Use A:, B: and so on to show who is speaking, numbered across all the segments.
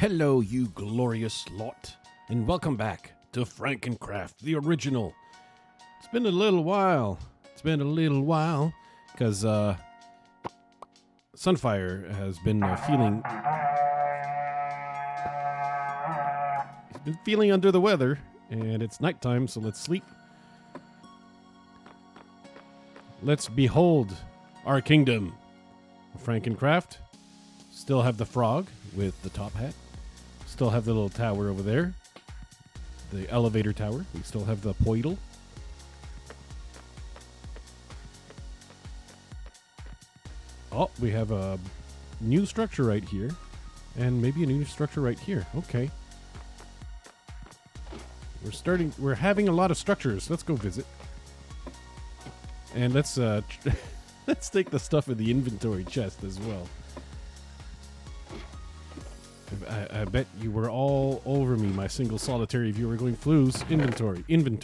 A: Hello, you glorious lot, and welcome back to FrankenCraft, the original. It's been a little while. Because Sunfire has been he's been feeling under the weather, and it's nighttime, so let's sleep. Let's behold our kingdom. FrankenCraft. Still have the frog with the top hat. Still have the little tower over there. The elevator tower. We still have the poidle. Oh, we have a new structure right here. And maybe a new structure right here. Okay. We're having a lot of structures. Let's go visit. And let's let's take the stuff in the inventory chest as well. I bet you were all over me, my single solitary viewer, going Flouz, inventory, Flouz,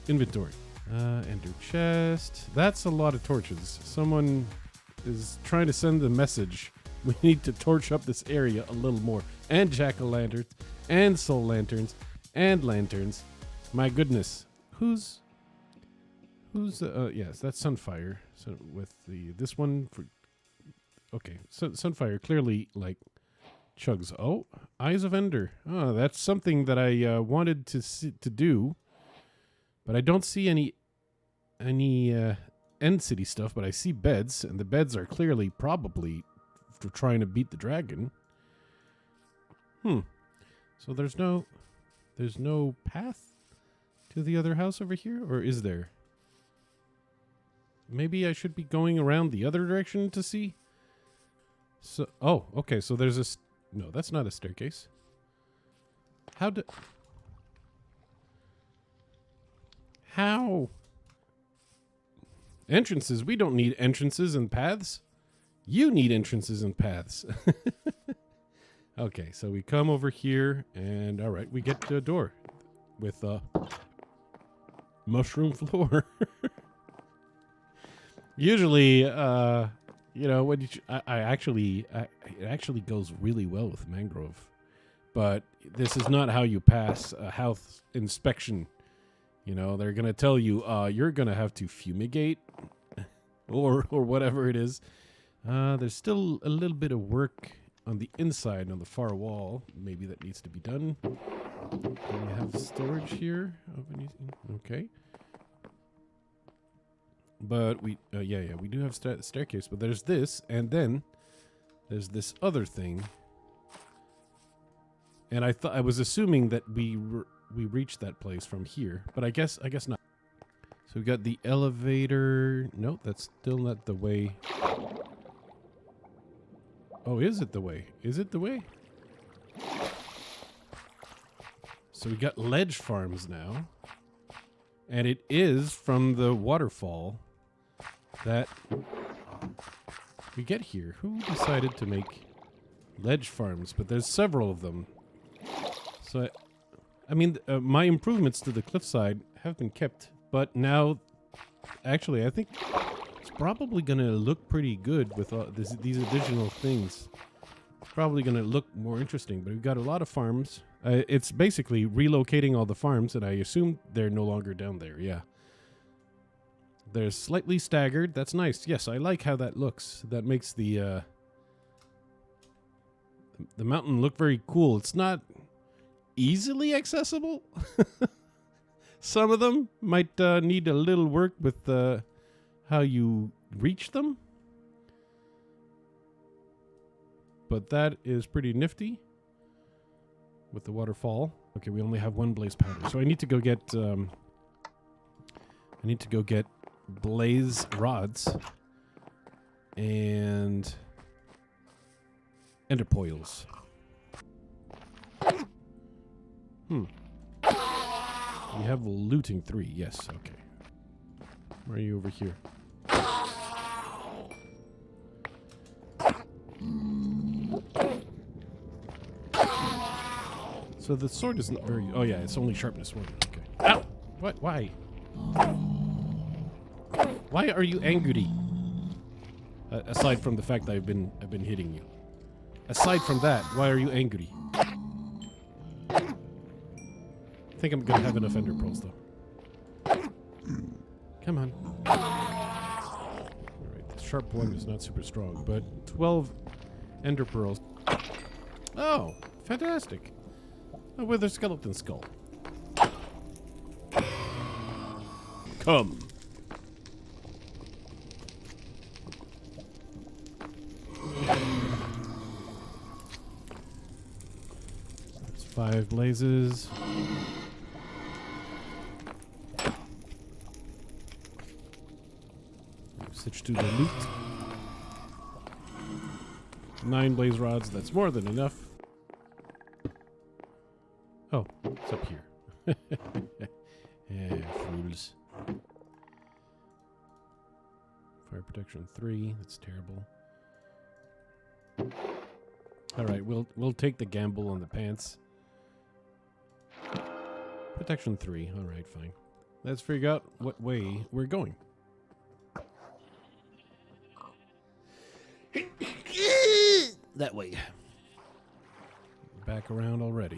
A: inventory. Enter chest. That's a lot of torches. Someone is trying to send a message. We need to torch up this area a little more. And jack-o'-lanterns, and soul lanterns, and lanterns. My goodness. Who's yes, that's Sunfire. So with this one for. Okay, so Sunfire clearly, like, chugs. Oh, Eyes of Ender. Oh, that's something that I wanted to do, but I don't see any End City stuff, but I see beds, and the beds are clearly probably for trying to beat the dragon. So there's no path to the other house over here, or is there? Maybe I should be going around the other direction to see? So, oh, okay, so there's a... No, that's not a staircase. How? Entrances? We don't need entrances and paths. You need entrances and paths. Okay, so we come over here, and all right, we get to a door with a mushroom floor. Usually, you know, when it actually goes really well with mangrove, but this is not how you pass a house inspection. You know, they're gonna tell you you're gonna have to fumigate, or whatever it is. There's still a little bit of work on the inside, on the far wall. Maybe that needs to be done. Do we have storage here of anything? Okay. But we do have staircase, but there's this, and then there's this other thing. And I was assuming that we reached that place from here, but I guess not. So we got the elevator. No, that's still not the way. Oh, is it the way? Is it the way? So we got ledge farms now. And it is from the waterfall that we get here. Who decided to make ledge farms? But there's several of them. So, I mean, my improvements to the cliffside have been kept. But now, actually, I think it's probably going to look pretty good with these additional things. It's probably going to look more interesting. But we've got a lot of farms. It's basically relocating all the farms, and I assume they're no longer down there, yeah. They're slightly staggered. That's nice. Yes, I like how that looks. That makes the mountain look very cool. It's not easily accessible. Some of them might need a little work with how you reach them. But that is pretty nifty. With the waterfall. Okay, we only have one blaze powder, so I need to go get blaze rods and ender poils. We have looting 3. Yes, okay. Where are you over here? So the sword isn't very... Oh, yeah, it's only sharpness 1. Okay. Ow! What? Why? Why are you angry? Aside from the fact that I've been hitting you. Aside from that, why are you angry? I think I'm gonna have enough ender pearls though. Come on. Alright, the sharp one is not super strong, but 12 ender pearls. Oh, fantastic. A wither skeleton skull. Come. That's 5 blazes. Switch to the loot. 9 blaze rods, that's more than enough. Oh, it's up here. Yeah, fools. Fire protection 3, that's terrible. Alright, we'll take the gamble on the pants. Protection 3, alright, fine. Let's figure out what way we're going. That way. Back around already.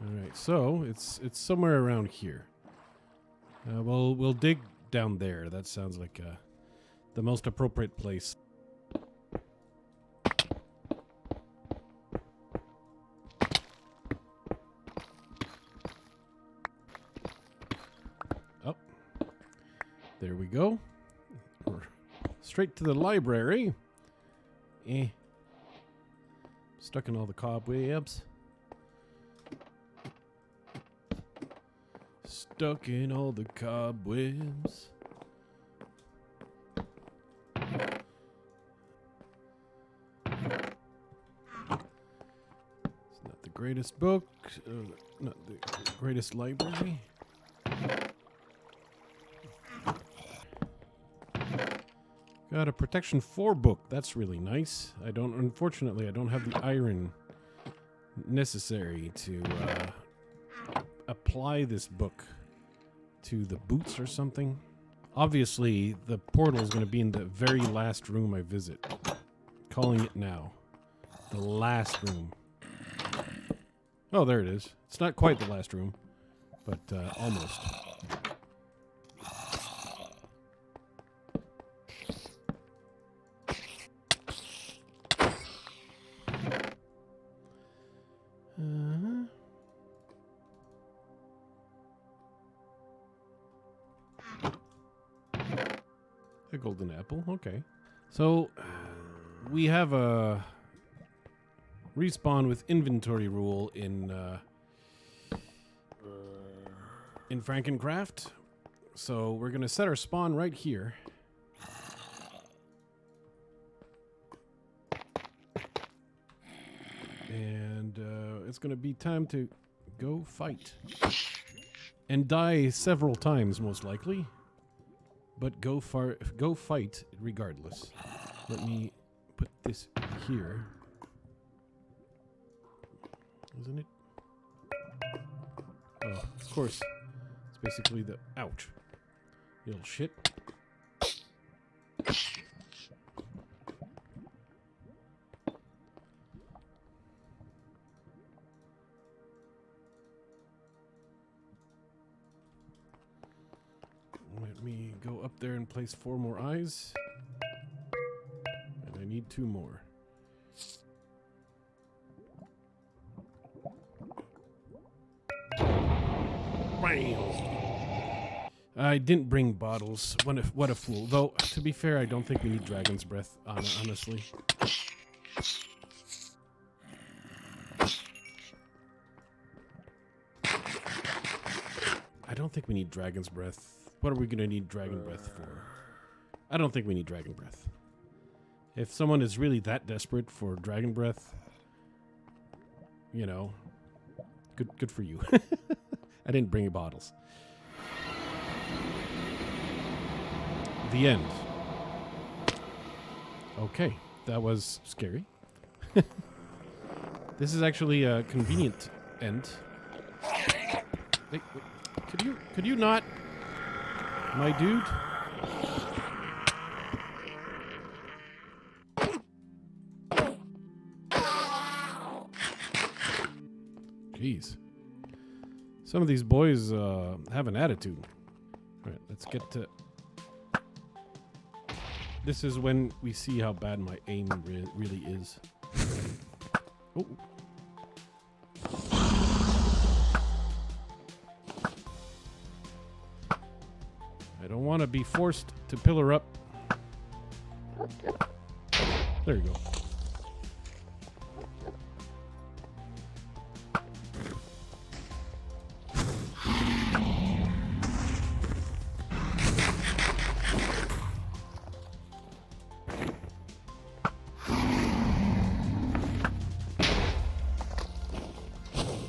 A: Alright, so it's somewhere around here. We'll dig down there. That sounds like the most appropriate place. Oh. There we go. We're straight to the library. Stuck in all the cobwebs. Stuck in all the cobwebs. It's not the greatest book. Not the greatest library. Got a protection 4 book. That's really nice. Unfortunately, I don't have the iron necessary to apply this book to the boots or something. Obviously, the portal is going to be in the very last room I visit. Calling it now. The last room. Oh, there it is. It's not quite the last room, but almost. A golden apple, okay. So, we have a respawn with inventory rule in FrankenCraft. So, we're going to set our spawn right here. And it's going to be time to go fight. And die several times, most likely. But go fight regardless. Let me put this here. Isn't it? Oh, of course. It's basically the... Ouch. You little shit. Let me go up there and place 4 more eyes. And I need 2 more. Bam! I didn't bring bottles. What a fool. Though, to be fair, I don't think we need Dragon's Breath, honestly. I don't think we need Dragon's Breath. What are we going to need Dragon Breath for? I don't think we need Dragon Breath. If someone is really that desperate for Dragon Breath, you know, good for you. I didn't bring you bottles. The end. Okay, that was scary. This is actually a convenient end. Hey, wait, could you not, my dude? Jeez. Some of these boys have an attitude. All right, let's get to... This is when we see how bad my aim really is. Oh. I don't want to be forced to pillar up. There you go.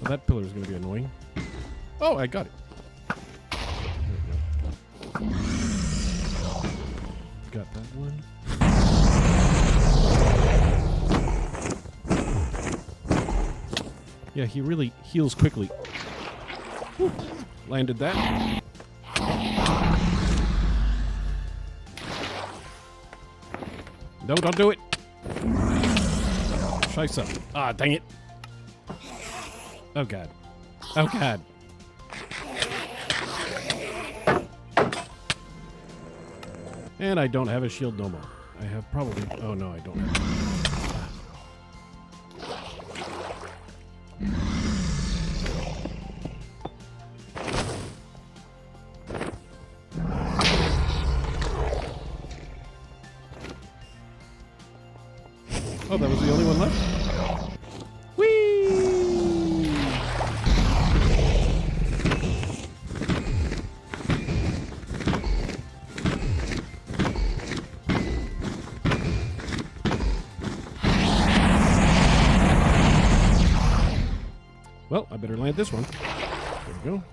A: That pillar is going to be annoying. Oh, I got it. There we go. Got that one. Yeah, he really heals quickly. Whew. Landed that. No, don't do it. Scheiße. Ah, dang it. Oh, God. Oh, God. And I don't have a shield no more. I have probably... Oh, no, I don't have it. Oh, that was the only one left? Whee! Well, I better land this one. There we go.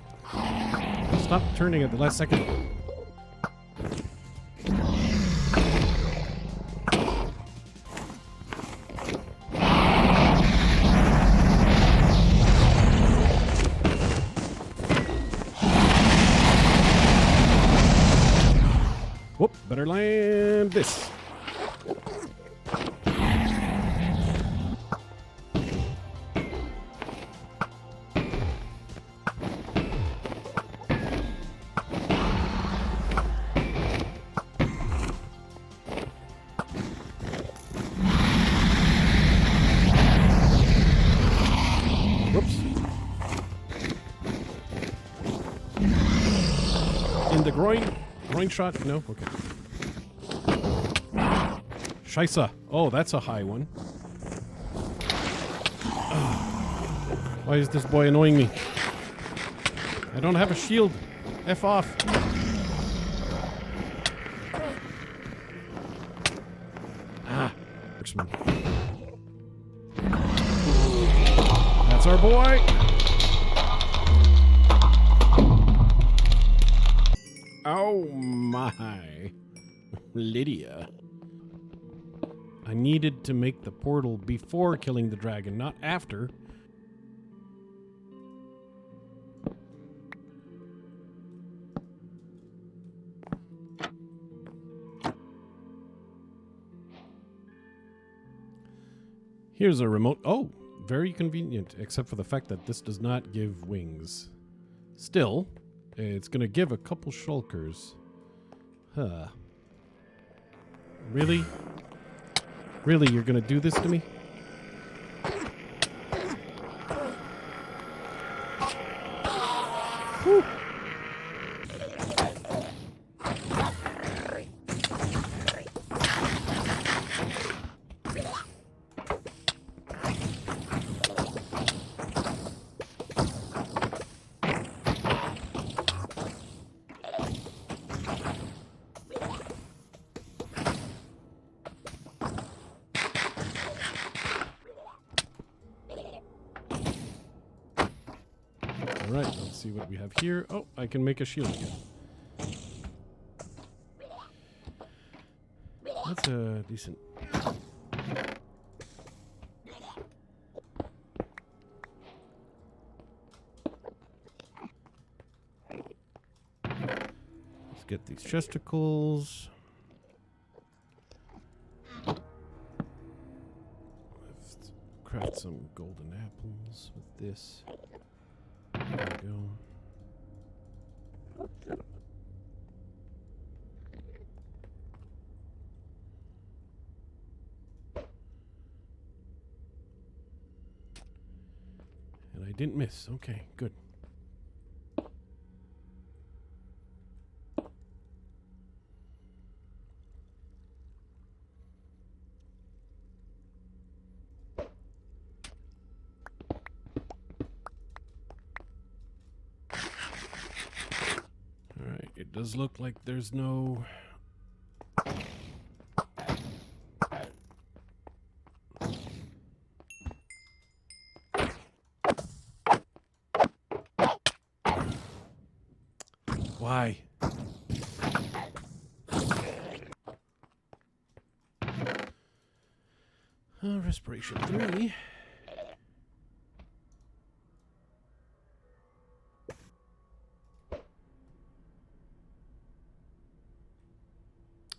A: Stop turning at the last second. Whoop, better land this. Whoops. In the groin. Groin shot? No? Okay. Scheiße. Oh, that's a high one. Why is this boy annoying me? I don't have a shield. F off. Ah. Marksman. That's our boy. Oh my. Lydia. I needed to make the portal before killing the dragon, not after. Here's a remote. Oh, very convenient, except for the fact that this does not give wings. Still, it's going to give a couple shulkers. Huh. Really? Really, you're going to do this to me? Whew. Alright, let's see what we have here. Oh, I can make a shield again. That's a decent... Let's get these chesticles. craft some golden apples with this. There we go. And I didn't miss. Okay, good. Alright, it does look like there's no... Why? Respiration 3.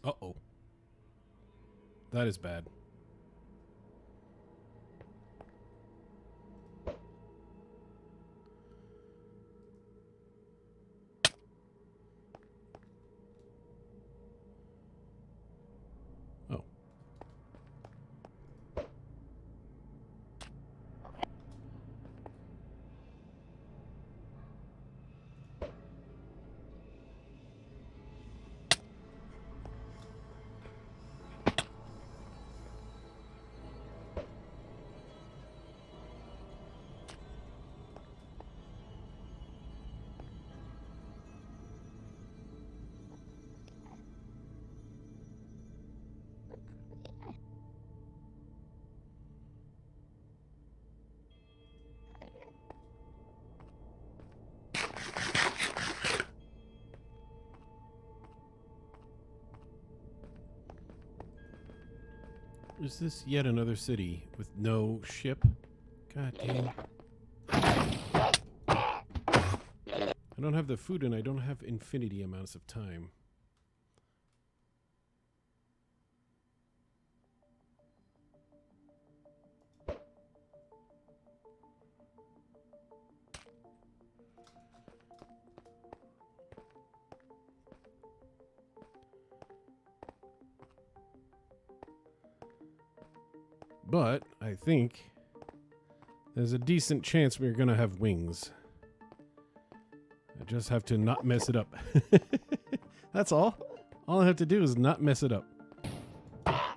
A: Uh-oh. That is bad. Oh. Is this yet another city with no ship? God damn. I don't have the food and I don't have infinity amounts of time. But I think there's a decent chance we're going to have wings. I just have to not mess it up. That's all. All I have to do is not mess it up. Ouch.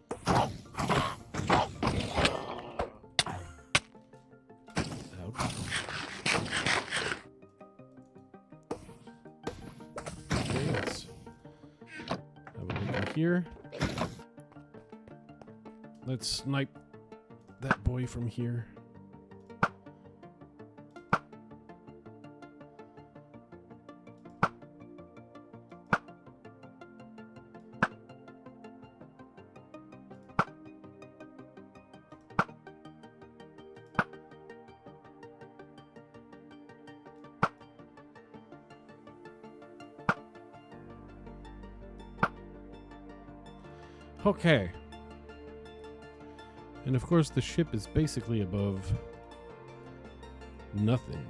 A: Okay, let's have a look in here. Let's snipe that boy from here. Okay. And of course the ship is basically above nothing.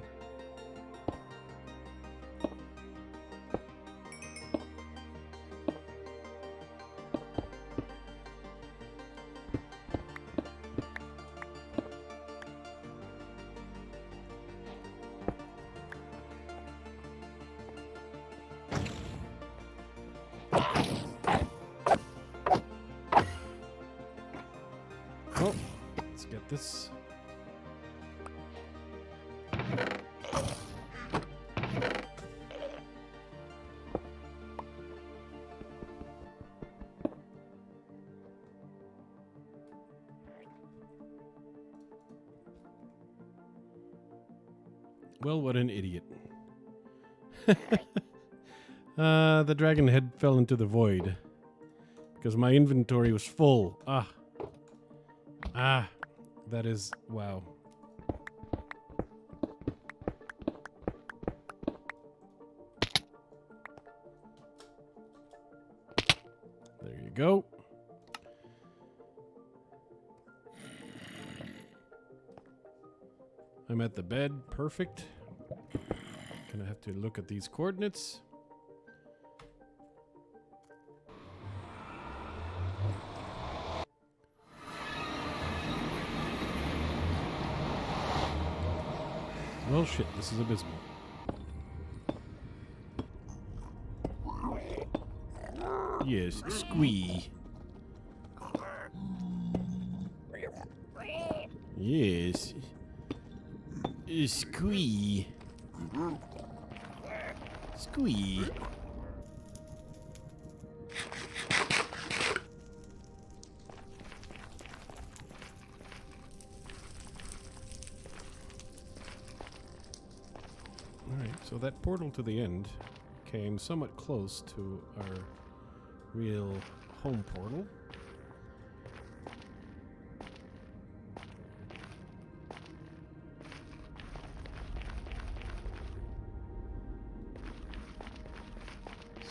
A: Well, let's get this. Well, what an idiot. The dragon head fell into the void because my inventory was full. That is, wow. There you go. I'm at the bed. Perfect. Gonna have to look at these coordinates. Well, shit, this is abysmal. Yes, squee. Yes. Squee. Squee. Alright, so that portal to the end came somewhat close to our real home portal.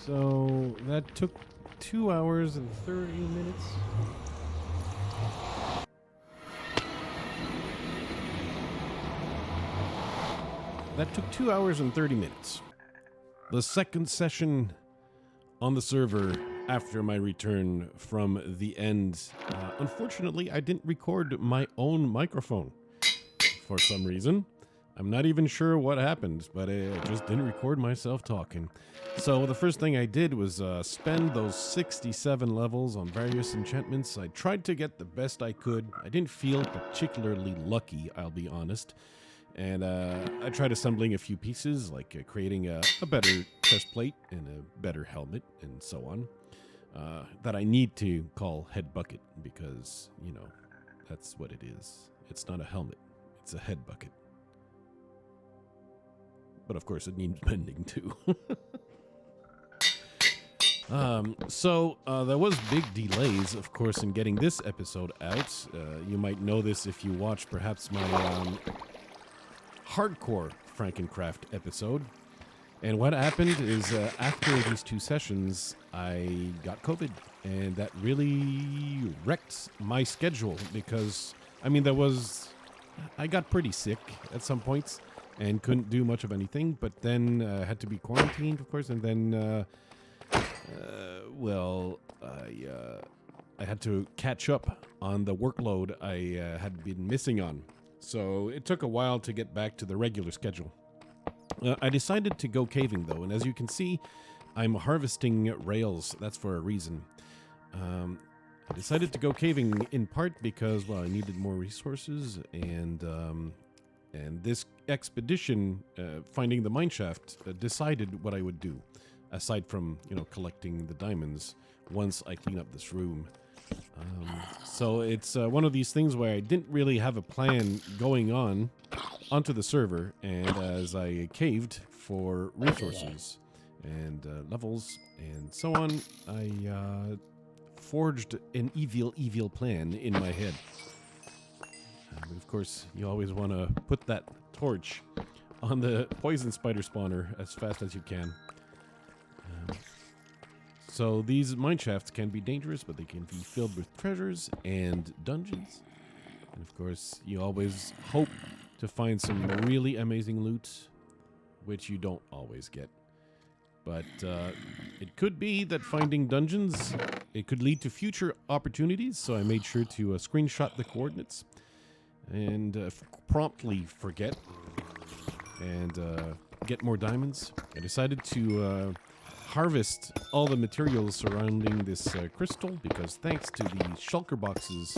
A: So that took 2 hours and 30 minutes. That took 2 hours and 30 minutes. The second session on the server after my return from the end. Unfortunately, I didn't record my own microphone for some reason. I'm not even sure what happened, but I just didn't record myself talking. So the first thing I did was spend those 67 levels on various enchantments. I tried to get the best I could. I didn't feel particularly lucky, I'll be honest. And I tried assembling a few pieces, like creating a better chest plate and a better helmet and so on. That I need to call head bucket because, you know, that's what it is. It's not a helmet, it's a head bucket. But of course, it needs mending too. So there was big delays, of course, in getting this episode out. You might know this if you watch perhaps my hardcore FrankenCraft episode. And what happened is after these 2 sessions, I got COVID. And that really wrecked my schedule because, I mean, I got pretty sick at some points. And couldn't do much of anything, but then had to be quarantined, of course, and then, I had to catch up on the workload I had been missing on. So it took a while to get back to the regular schedule. I decided to go caving, though, and as you can see, I'm harvesting rails. That's for a reason. I decided to go caving in part because, well, I needed more resources, and this expedition, finding the mineshaft, decided what I would do, aside from, you know, collecting the diamonds once I clean up this room. So it's one of these things where I didn't really have a plan going onto the server, and as I caved for resources and levels and so on, I forged an evil plan in my head. But of course, you always want to put that torch on the poison spider spawner as fast as you can. So these mineshafts can be dangerous, but they can be filled with treasures and dungeons. And of course, you always hope to find some really amazing loot, which you don't always get. But it could be that finding dungeons, it could lead to future opportunities, so I made sure to screenshot the coordinates and promptly forget and get more diamonds. I decided to harvest all the materials surrounding this crystal because thanks to the shulker boxes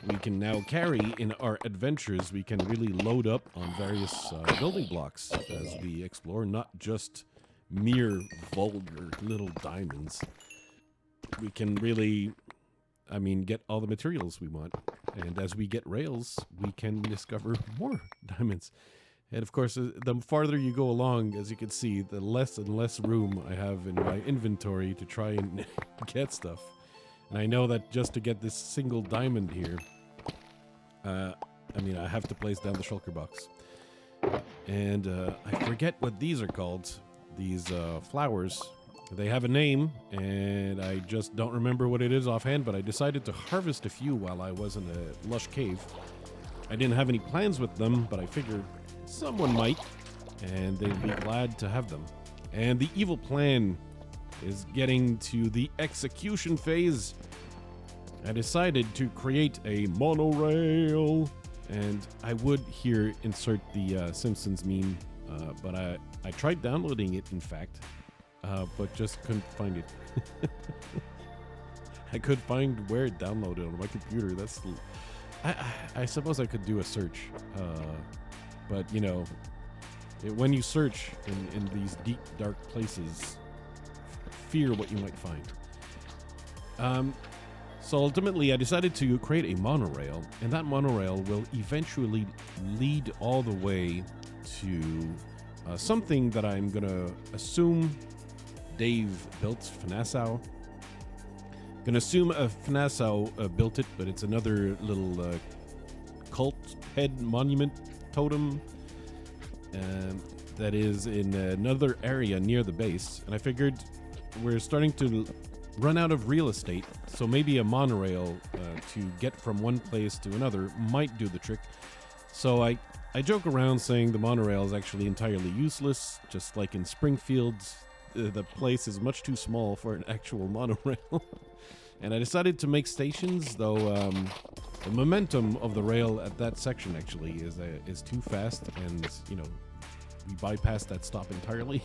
A: we can now carry in our adventures, we can really load up on various building blocks as we explore, not just mere vulgar little diamonds. We can really, get all the materials we want. And as we get rails, we can discover more diamonds. And of course, the farther you go along, as you can see, the less and less room I have in my inventory to try and get stuff. And I know that just to get this single diamond here, I have to place down the shulker box. And I forget what these are called, these flowers. They have a name, and I just don't remember what it is offhand, but I decided to harvest a few while I was in a lush cave. I didn't have any plans with them, but I figured someone might, and they'd be glad to have them. And the evil plan is getting to the execution phase. I decided to create a monorail, and I would here insert the Simpsons meme, but I tried downloading it, in fact, but just couldn't find it. I could find where it downloaded on my computer. That's I suppose I could do a search, but you know, when you search in these deep, dark places, fear what you might find. So ultimately, I decided to create a monorail, and that monorail will eventually lead all the way to something that I'm gonna assume Dave built, Fnassau. Gonna assume Fnassau built it, but it's another little cult head monument totem that is in another area near the base. And I figured we're starting to run out of real estate, so maybe a monorail to get from one place to another might do the trick. So I joke around saying the monorail is actually entirely useless, just like in Springfield. The place is much too small for an actual monorail. And I decided to make stations, though the momentum of the rail at that section actually is too fast, and you know, we bypassed that stop entirely.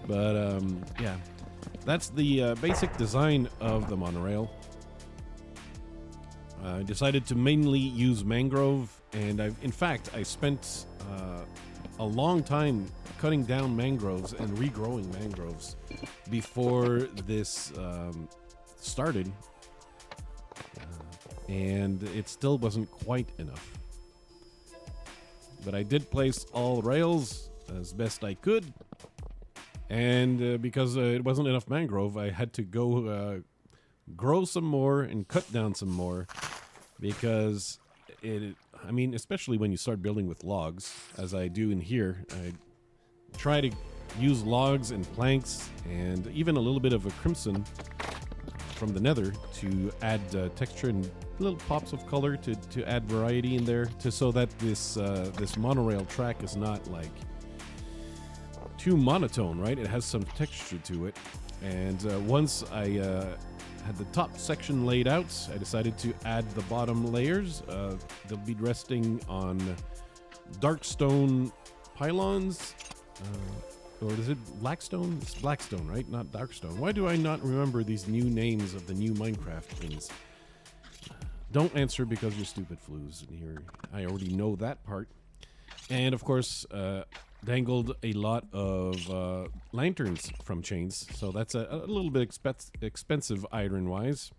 A: But yeah, that's the basic design of the monorail. I decided to mainly use mangrove, and in fact I spent a long time cutting down mangroves and regrowing mangroves before this started, and it still wasn't quite enough. But I did place all rails as best I could, and because it wasn't enough mangrove, I had to go grow some more and cut down some more, because I mean, especially when you start building with logs, as I do in here, I try to use logs and planks and even a little bit of a crimson from the nether to add texture and little pops of color to add variety in there, so that this monorail track is not like too monotone, right? It has some texture to it. And once I had the top section laid out, I decided to add the bottom layers. They'll be resting on dark stone pylons. Or is it blackstone? It's blackstone, right? Not darkstone. Why do I not remember these new names of the new Minecraft things? Don't answer because you're stupid, Flouz. Here, I already know that part. And of course, dangled a lot of lanterns from chains. So that's a little bit expensive iron-wise.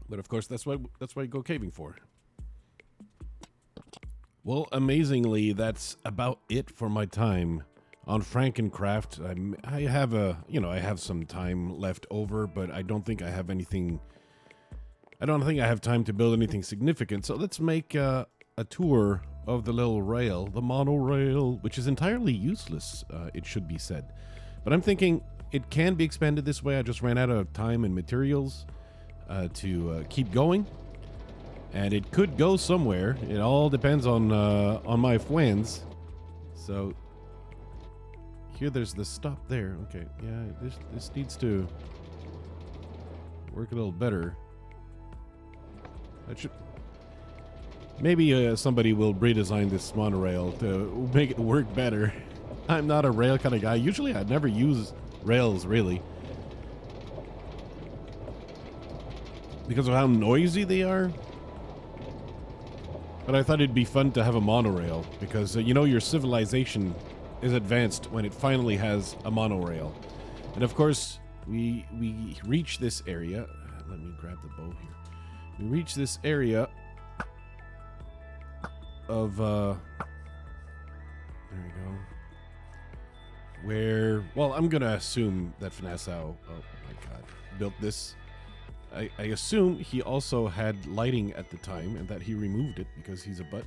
A: But of course, that's what you go caving for. Well, amazingly, that's about it for my time on FrankenCraft. I have some time left over, but I don't think I have anything. I don't think I have time to build anything significant. So let's make a tour of the little rail, the monorail, which is entirely useless, it should be said. But I'm thinking it can be expanded this way. I just ran out of time and materials to keep going, and it could go somewhere. It all depends on my friends. So. Here, there's the stop there. Okay, yeah, this needs to work a little better. That should maybe somebody will redesign this monorail to make it work better. I'm not a rail kind of guy. Usually, I never use rails really because of how noisy they are. But I thought it'd be fun to have a monorail because you know, your civilization is advanced when it finally has a monorail. And of course, we reach this area. Let me grab the bow here. We reach this area of there we go. Where, well, I'm gonna assume that Fnassau, oh my god, built this. I assume he also had lighting at the time and that he removed it because he's a butt.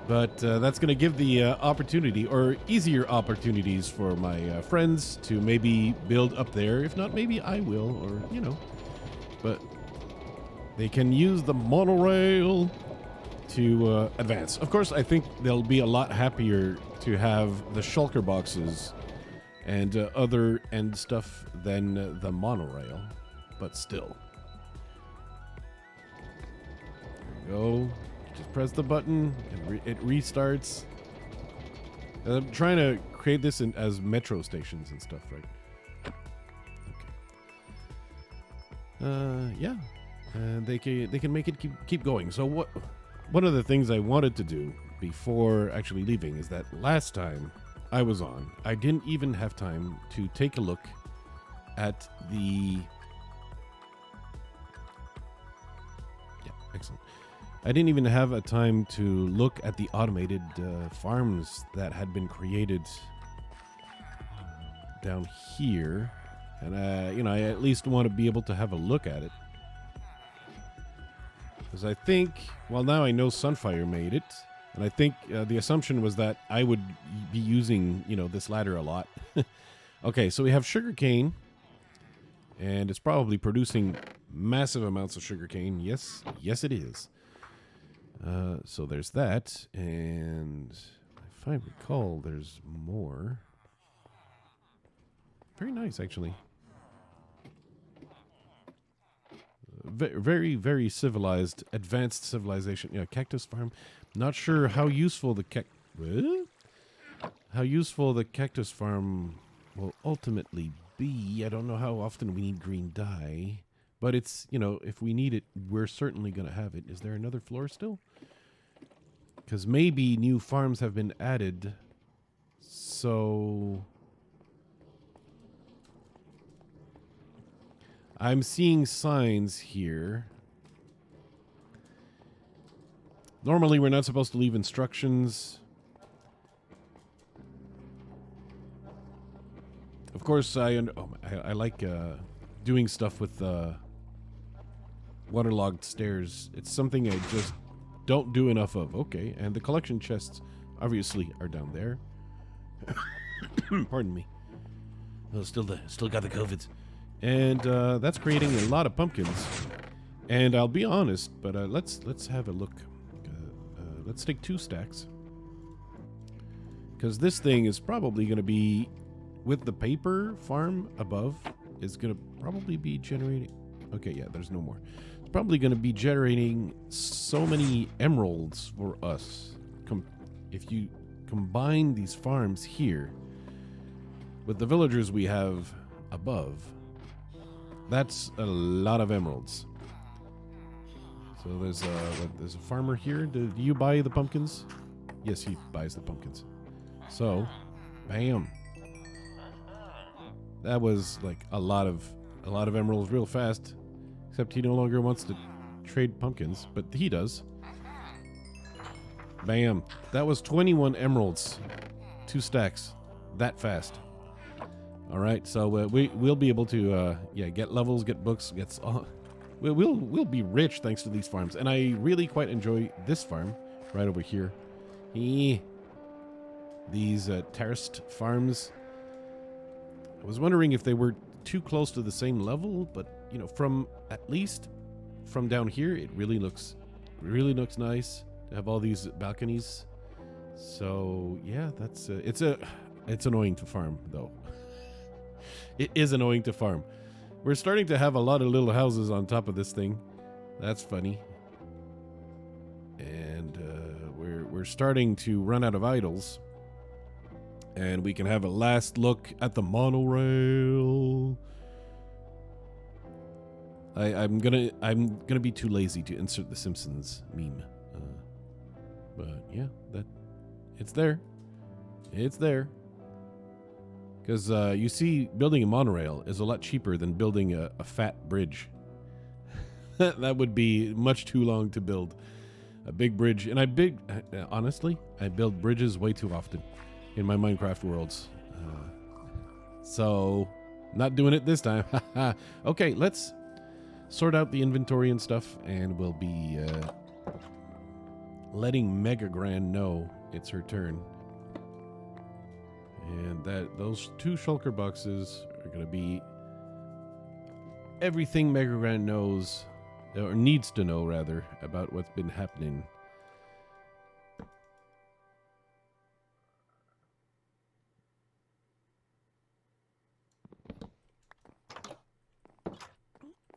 A: But that's going to give the opportunity, or easier opportunities for my friends to maybe build up there. If not, maybe I will, or, you know. But they can use the monorail to advance. Of course, I think they'll be a lot happier to have the shulker boxes and other end stuff than the monorail. But still. There we go. Just press the button, and it restarts. And I'm trying to create this as metro stations and stuff, right? Okay. Yeah. And they can make it keep going. So one of the things I wanted to do before actually leaving is that last time I was on, I didn't even have time to take a look at the... Yeah, excellent. I didn't even have a time to look at the automated farms that had been created down here. And, you know, I at least want to be able to have a look at it. Because I think, well, now I know Sunfire made it. And I think the assumption was that I would be using, you know, this ladder a lot. Okay, so we have sugarcane. And it's probably producing massive amounts of sugarcane. Yes, yes it is. So there's that, and if I recall, there's more. Very nice, actually. Very, very civilized, advanced civilization. Yeah, cactus farm. Not sure how useful the cactus farm will ultimately be. I don't know how often we need green dye. But it's, you know, if we need it, we're certainly going to have it. Is there another floor still? Because maybe new farms have been added. So... I'm seeing signs here. Normally, we're not supposed to leave instructions. Of course, I like doing stuff with... waterlogged stairs. It's something I just don't do enough of. Okay, and the collection chests obviously are down there. Pardon me. Oh, still got the COVID, and that's creating a lot of pumpkins. And I'll be honest, but let's have a look. Let's take 2 stacks, because this thing is probably going to be, with the paper farm above, is going to probably be generating. Okay, yeah, there's no more. It's probably going to be generating so many emeralds for us. If you combine these farms here with the villagers we have above, that's a lot of emeralds. So there's a farmer here. Do you buy the pumpkins? Yes, he buys the pumpkins. So, bam. That was like a lot of emeralds real fast. Except he no longer wants to trade pumpkins, but he does. Bam. That was 21 emeralds. 2 stacks. That fast. All right, so we'll be able to get levels, get books, we'll be rich thanks to these farms. And I really quite enjoy this farm right over here. These terraced farms. I was wondering if they were too close to the same level, but you know, at least from down here, it really looks nice to have all these balconies. So yeah, that's it's annoying to farm though. It is annoying to farm. We're starting to have a lot of little houses on top of this thing. That's funny. And we're starting to run out of idols. And we can have a last look at the monorail. I'm gonna be too lazy to insert the Simpsons meme. But yeah, it's there. It's there. Because you see, building a monorail is a lot cheaper than building a fat bridge. That would be much too long to build a big bridge. And honestly, I build bridges way too often in my Minecraft worlds. So, not doing it this time. Okay, let's sort out the inventory and stuff, and we'll be letting Megagran know it's her turn. And that those 2 shulker boxes are going to be everything Megagran knows, or needs to know rather, about what's been happening.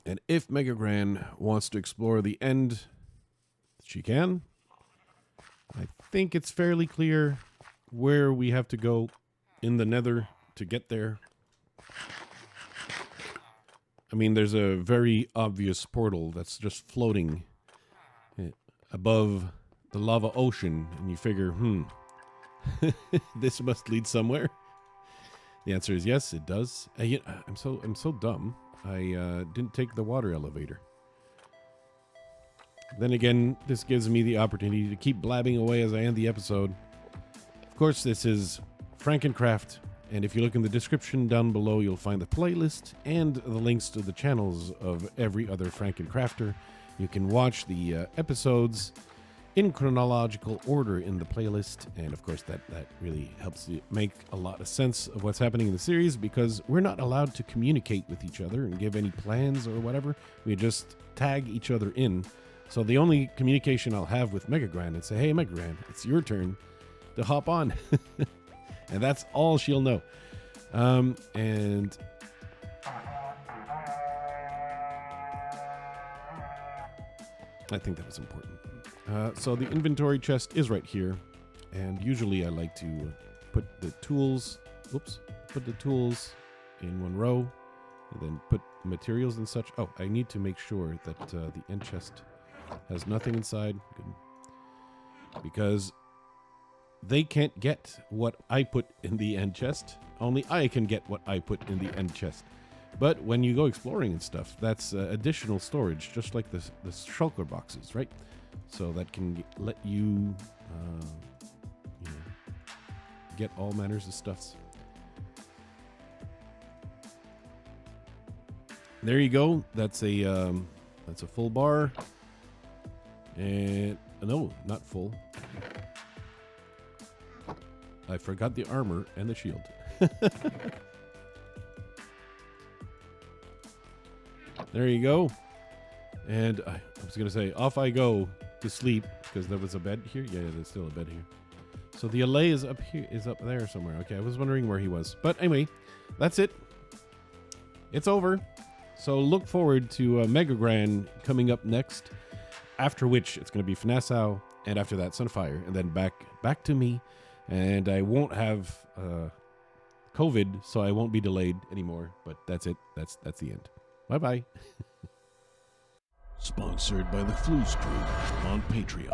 A: And if Megagran wants to explore the end, she can. I think it's fairly clear where we have to go in the nether to get there. I mean, there's a very obvious portal that's just floating above the lava ocean, and you figure, this must lead somewhere. The answer is yes, it does. I'm so dumb. I didn't take the water elevator. Then again, this gives me the opportunity to keep blabbing away as I end the episode. Of course, this is FrankenCraft, and if you look in the description down below, you'll find the playlist and the links to the channels of every other FrankenCrafter. You can watch the episodes in chronological order in the playlist, and of course that really helps you make a lot of sense of what's happening in the series, because we're not allowed to communicate with each other and give any plans or whatever. We just tag each other in. So the only communication I'll have with Megagran is say, hey Megagran, it's your turn to hop on. And that's all she'll know. And I think that was important. So the inventory chest is right here. And usually I like to put the tools in one row, and then put materials and such. Oh, I need to make sure that the end chest has nothing inside. Good. Because they can't get what I put in the end chest. Only I can get what I put in the end chest. But when you go exploring and stuff, that's additional storage, just like the shulker boxes, right? So that can let you, get all manners of stuffs. There you go. That's a full bar. And no, not full. I forgot the armor and the shield. There you go. And I was going to say, off I go to sleep, because there was a bed here. Yeah, there's still a bed here. So the allay is up here, is up there somewhere. Okay, I was wondering where he was. But anyway, that's it. It's over. So look forward to Megagran coming up next, after which it's going to be Fnassau, and after that Sunfire, and then back to me. And I won't have COVID, so I won't be delayed anymore. But that's it. That's the end. Bye-bye.
B: Sponsored by the Flouz crew on Patreon.